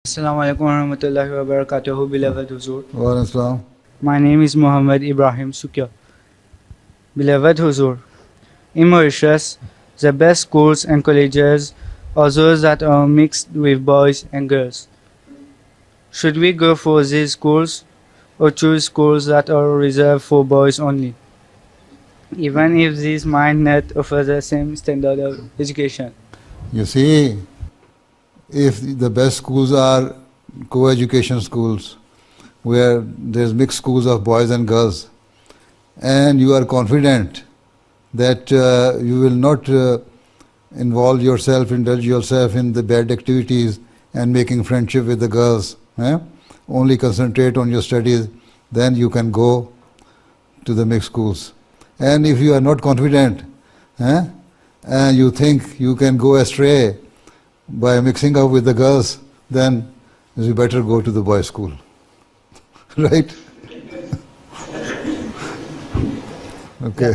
Assalamu alaikum warahmatullahi wabarakatuh, beloved Huzur. Wa Islam. My name is Muhammad Ibrahim Sukya. Beloved Huzur, in Mauritius, the best schools and colleges are those that are mixed with boys and girls. Should we go for these schools or choose schools that are reserved for boys only, even if these might not offer the same standard of education? You see, if the best schools are co-education schools, where there's mixed schools of boys and girls, and you are confident that you will not indulge yourself in the bad activities and making friendship with the girls, only concentrate on your studies, then you can go to the mixed schools. And if you are not confident, and you think you can go astray by mixing up with the girls, then you better go to the boys' school. Right? Okay.